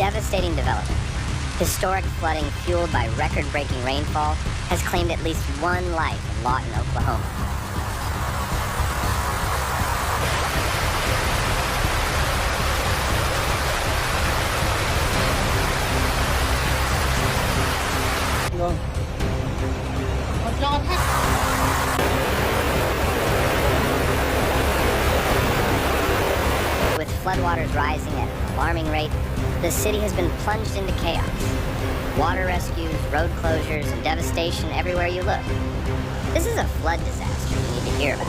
devastating development. Historic flooding fueled by record-breaking rainfall has claimed at least one life in Lawton, Oklahoma. With floodwaters rising at an alarming rate, the city has been plunged into chaos. Water rescues, road closures, and devastation everywhere you look. This is a flood disaster you need to hear about.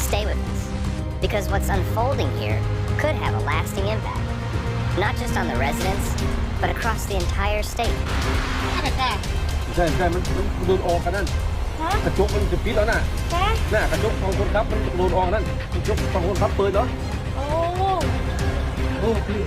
Stay with us, because what's unfolding here could have a lasting impact, not just on the residents, but across the entire state. ใช่มันดูดออกกันนั่นกระจกมันจะปิดแล้วน่ะน่ะกระจกของคนขับมันดูดออกนั่นกระจกของคนขับเปิดเหรอโอ้พี่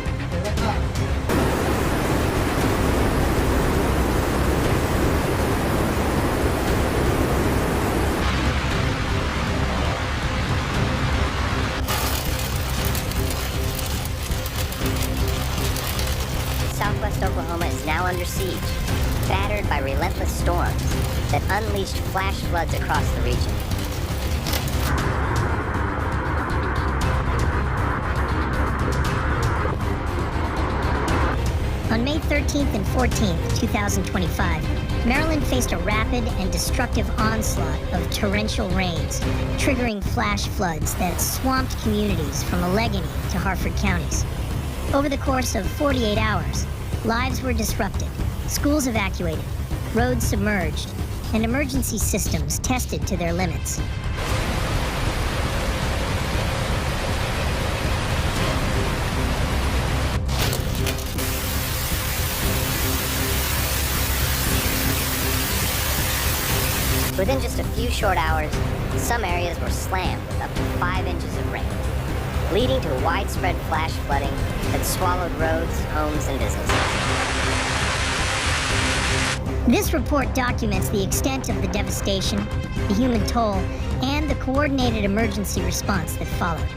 Southwest Oklahoma is now under siege, battered by relentless storms that unleashed flash floods across the region. On May 13th and 14th, 2025, Maryland faced a rapid and destructive onslaught of torrential rains, triggering flash floods that swamped communities from Allegheny to Harford counties. Over the course of 48 hours, lives were disrupted, schools evacuated, roads submerged, and emergency systems tested to their limits. Within just a few short hours, some areas were slammed with up to 5 inches of rain, leading to widespread flash flooding that swallowed roads, homes, and businesses. This report documents the extent of the devastation, the human toll, and the coordinated emergency response that followed.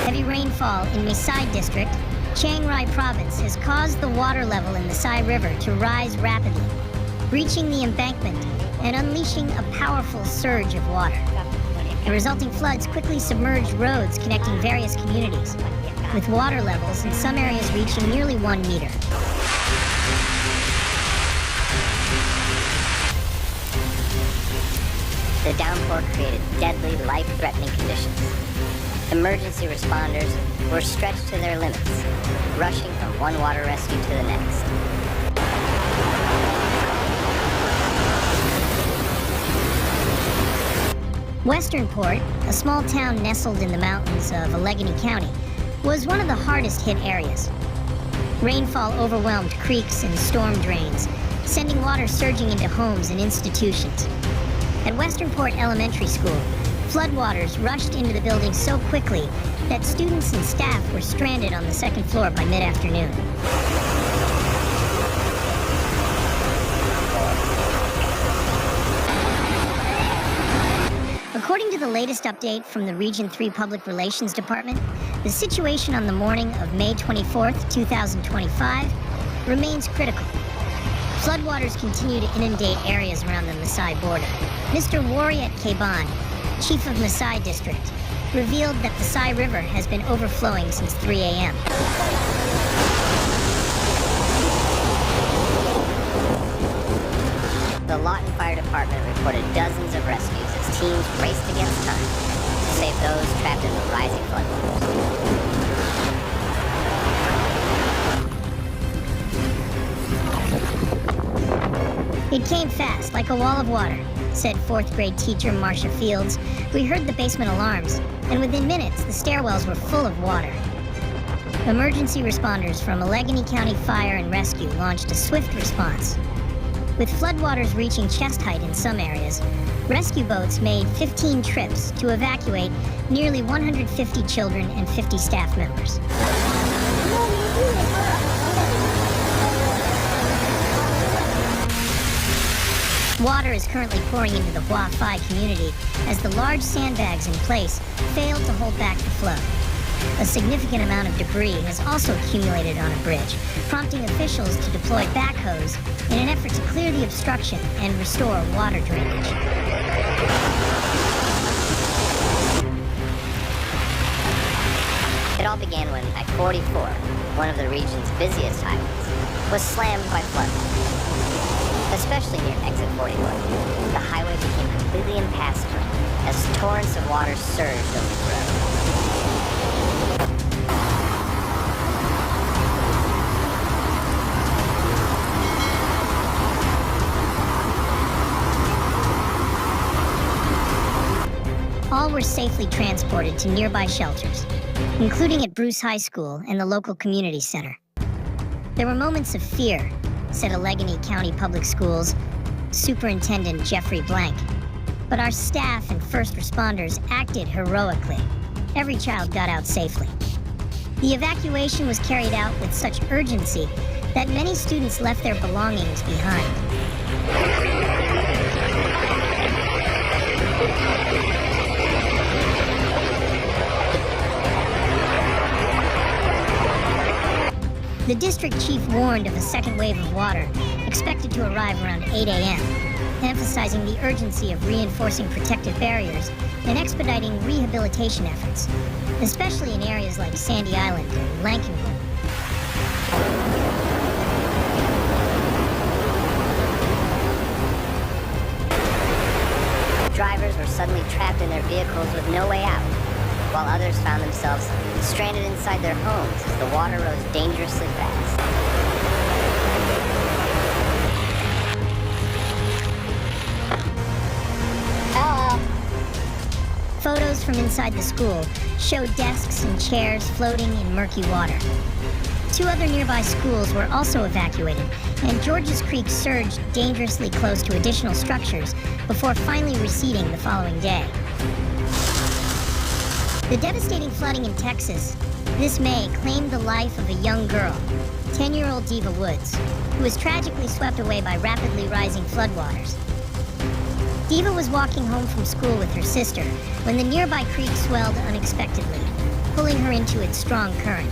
Heavy rainfall in Mesai District, Chiang Rai Province, has caused the water level in the Sai River to rise rapidly, breaching the embankment and unleashing a powerful surge of water. The resulting floods quickly submerged roads connecting various communities, with water levels in some areas reaching nearly 1 meter. The downpour created deadly, life-threatening conditions. Emergency responders were stretched to their limits, rushing from one water rescue to the next. Westernport, a small town nestled in the mountains of Allegheny County, was one of the hardest hit areas. Rainfall overwhelmed creeks and storm drains, sending water surging into homes and institutions. At Westernport Elementary School, floodwaters rushed into the building so quickly that students and staff were stranded on the second floor by mid-afternoon. According to the latest update from the Region 3 Public Relations Department, the situation on the morning of May 24th, 2025 remains critical. Floodwaters continue to inundate areas around the Mesai border. Mr. Wariat Keban, chief of Mesai District, revealed that the Sai River has been overflowing since 3 a.m. The Lawton Fire Department reported dozens of rescues as teams raced against time to save those trapped in the rising floodwaters. It came fast, like a wall of water, said fourth grade teacher Marcia Fields. We heard the basement alarms, and within minutes, the stairwells were full of water. Emergency responders from Allegheny County Fire and Rescue launched a swift response. With floodwaters reaching chest height in some areas, rescue boats made 15 trips to evacuate nearly 150 children and 50 staff members. Water is currently pouring into the Hua Phai community as the large sandbags in place failed to hold back the flow. A significant amount of debris has also accumulated on a bridge, prompting officials to deploy backhoes in an effort to clear the obstruction and restore water drainage. It all began when I-44, one of the region's busiest highways, was slammed by floodwaters. Especially near exit 41, the highway became completely impassable as torrents of water surged over the road. All were safely transported to nearby shelters, including at Bruce High School and the local community center. There were moments of fear, said Allegheny County Public Schools Superintendent Jeffrey Blank. But our staff and first responders acted heroically. Every child got out safely. The evacuation was carried out with such urgency that many students left their belongings behind. The district chief warned of a second wave of water, expected to arrive around 8 a.m., emphasizing the urgency of reinforcing protective barriers and expediting rehabilitation efforts, especially in areas like Sandy Island and Lankenwood. Drivers were suddenly trapped in their vehicles with no way out, while others found themselves stranded inside their homes as the water rose dangerously fast. Hello. Photos from inside the school show desks and chairs floating in murky water. 2 other nearby schools were also evacuated, and Georges Creek surged dangerously close to additional structures before finally receding the following day. The devastating flooding in Texas this May claimed the life of a young girl, 10-year-old Diva Woods, who was tragically swept away by rapidly rising floodwaters. Diva was walking home from school with her sister when the nearby creek swelled unexpectedly, pulling her into its strong current.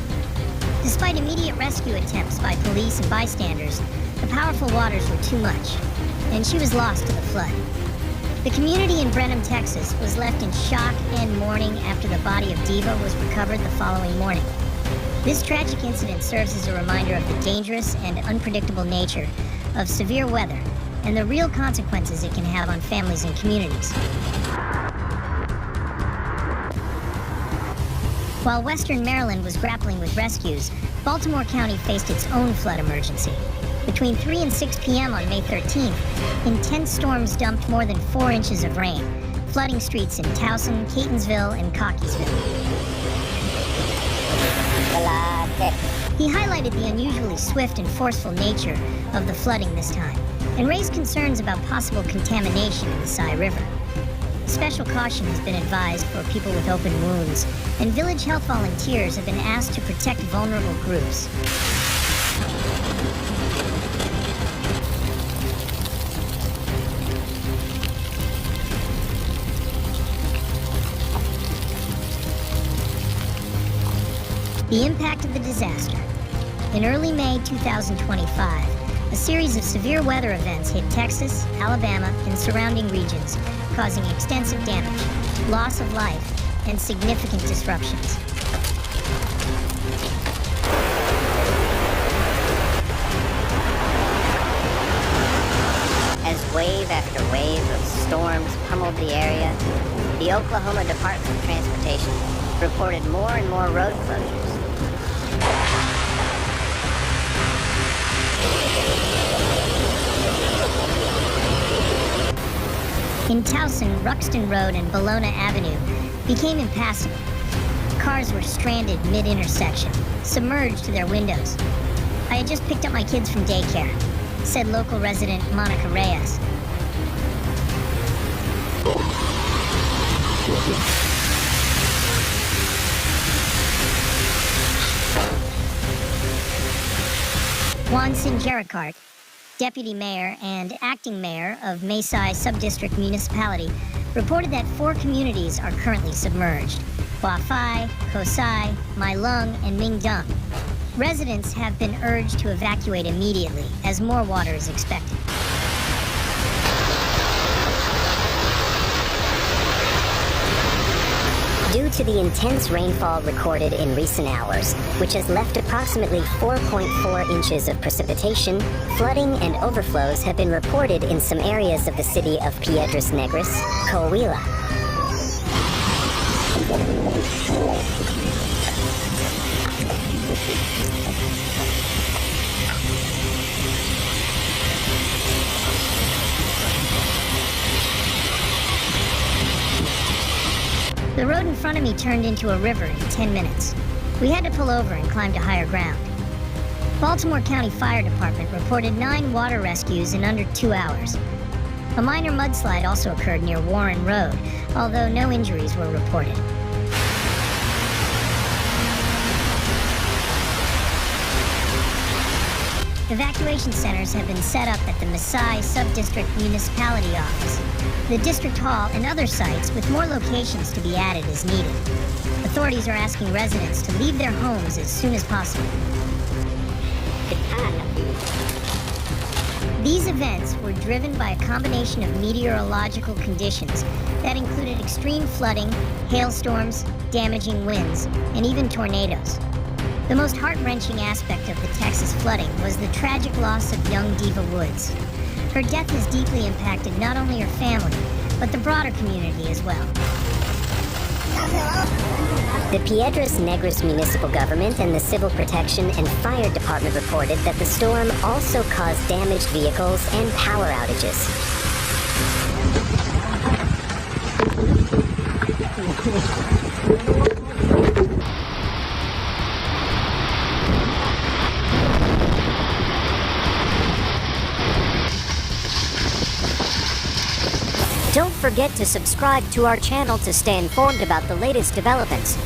Despite immediate rescue attempts by police and bystanders, the powerful waters were too much, and she was lost to the flood. The community in Brenham, Texas, was left in shock and mourning after the body of Diva was recovered the following morning. This tragic incident serves as a reminder of the dangerous and unpredictable nature of severe weather and the real consequences it can have on families and communities. While Western Maryland was grappling with rescues, Baltimore County faced its own flood emergency. Between 3 and 6 p.m. on May 13th, intense storms dumped more than 4 inches of rain, flooding streets in Towson, Catonsville, and Cockeysville. He highlighted the unusually swift and forceful nature of the flooding this time, and raised concerns about possible contamination in the Sai River. Special caution has been advised for people with open wounds, and village health volunteers have been asked to protect vulnerable groups. The impact of the disaster. In early May 2025, a series of severe weather events hit Texas, Alabama, and surrounding regions, causing extensive damage, loss of life, and significant disruptions. As wave after wave of storms pummeled the area, the Oklahoma Department of Transportation reported more and more road closures. In Towson, Ruxton Road and Bologna Avenue became impassable. Cars were stranded mid-intersection, submerged to their windows. I had just picked up my kids from daycare. said local resident Monica Reyes. Juan Sinjaricart, deputy mayor and acting mayor of Maysai Subdistrict Municipality, reported that 4 communities are currently submerged: Hua Phai, Kosai, Mai Lung, and Mingdung. Residents have been urged to evacuate immediately as more water is expected. Due to the intense rainfall recorded in recent hours, which has left approximately 4.4 inches of precipitation, flooding and overflows have been reported in some areas of the city of Piedras Negras, Coahuila. The road in front of me turned into a river in 10 minutes. We had to pull over and climb to higher ground. Baltimore County Fire Department reported 9 water rescues in under 2 hours. A minor mudslide also occurred near Warren Road, although no injuries were reported. Evacuation centers have been set up at the Maysai Subdistrict Municipality Office, the District Hall, and other sites, with more locations to be added as needed. Authorities are asking residents to leave their homes as soon as possible. These events were driven by a combination of meteorological conditions that included extreme flooding, hailstorms, damaging winds, and even tornadoes. The most heart-wrenching aspect of the Texas flooding was the tragic loss of young Diva Woods. Her death has deeply impacted not only her family, but the broader community as well. The Piedras Negras municipal government and the Civil Protection and Fire Department reported that the storm also caused damaged vehicles and power outages. Don't forget to subscribe to our channel to stay informed about the latest developments.